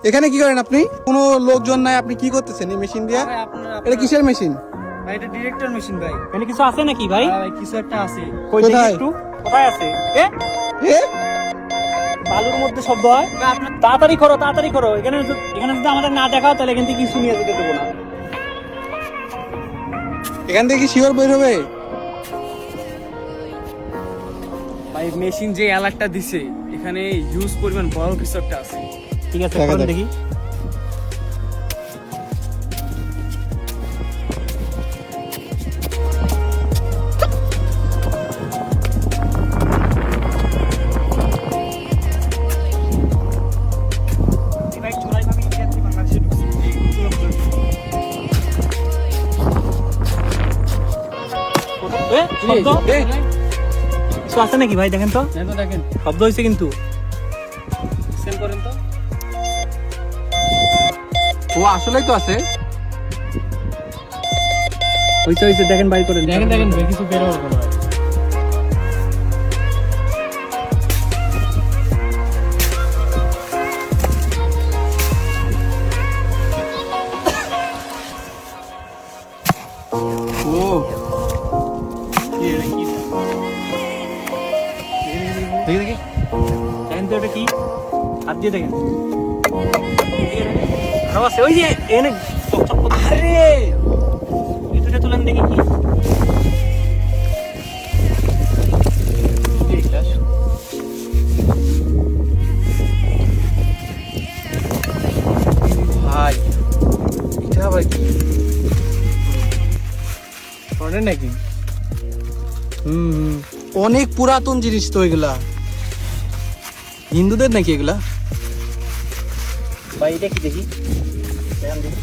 এখানে কি করেন আপনি? কোনো লোকজন নাই, আপনি কি করতেছেন এই মেশিন দিয়ে? এটা কিসের মেশিন ভাই? এটা ডিরেক্টর মেশিন ভাই। এখানে কিছু আছে নাকি ভাই? ভাই কিছু একটা আছে। কোথায়? কোথায় আছে? এ বালুর মধ্যে শব্দ হয়। তাড়াতাড়ি করো। এখানে যদি আমাদের না দেখাও তাহলে এখান থেকে কিছু নিয়ে যেতে দেবো না। এখান থেকে কি শিওর বের হবে? ভাই মেশিন যে অ্যালার্টটা দিছে এখানে হিউজ পরিমাণ বড় কিছু একটা আছে। ঠিক আছে, দেখা করেন যাক। দেখি। ভাই চোরাই ভাবে ইন্ডিয়া থেকে বাংলাদেশে ঢুকছে। শব্দ কিছু আছে নাকি ভাই? দেখেন তো, দেখেন শব্দ হয়েছে কিন্তু। সেল করেন তো। ও আসলেই তো আছে। হয়েছে দেখেন, বাইর করেন। দেখেন ভাই কিছু বের হবে না। ও দেখি দেখেন তো এটা কি, হাত দিয়ে দেখেন। আরো আছে, ওই যে এনে চকচক করছে। আরে এটা তুলেন দেখি কি। ভাই, এটা আবার কি? করেন নাকি? অনেক পুরাতন জিনিস তো এগুলা। হিন্দুদের নাকি এগুলা? ভাই এটা কি দেখি, দেখেন দেখি।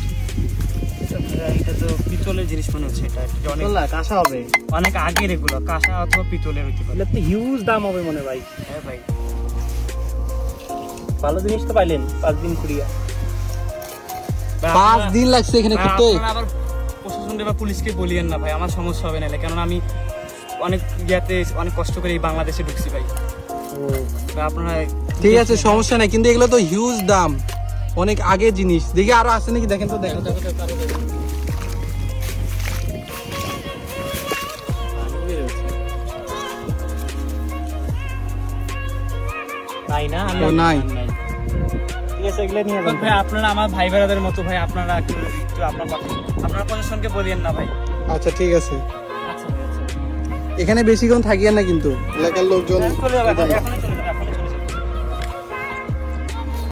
এটা তো পিতলের জিনিস মনে হচ্ছে। এটা অনেক কাঁসা হবে। অনেক আগের, এগুলো কাঁসা অথবা পিতলের হইতে পারে। তো হিউজ দাম হবে মনে ভাই। হ্যাঁ ভাই। ভালো জিনিস তো পাইলেন 5 দিন কুড়িয়া। 5 দিন লাগছে এখানে করতে। আপনারা আবার প্রশাসনকে বা পুলিশকে বলিয়েন না ভাই, আমার সমস্যা হবে না। কেননা আমি অনেক অনেক কষ্ট করে এই বাংলাদেশে ঢুকছি ভাই। তো আপনারা ঠিক আছে, সমস্যা নাই, কিন্তু এগুলো তো হিউজ দাম, অনেক আগের জিনিস। দেখি আরো আছে নাকি, দেখেন তো। দেখেন তাই না? ও নাই। ঠিক আছে, এগুলো নিয়ে যান। ভাই আপনারা আমার ভাই বেড়াদের মতো ভাই, আপনারা একটু আপনার প্রশাসনকে বলিয়েন না ভাই। আচ্ছা ঠিক আছে, আচ্ছা এখানে বেশিক্ষণ থাকিয়েন না কিন্তু, এলাকার লোকজন চলে যাবে, এখনই চলে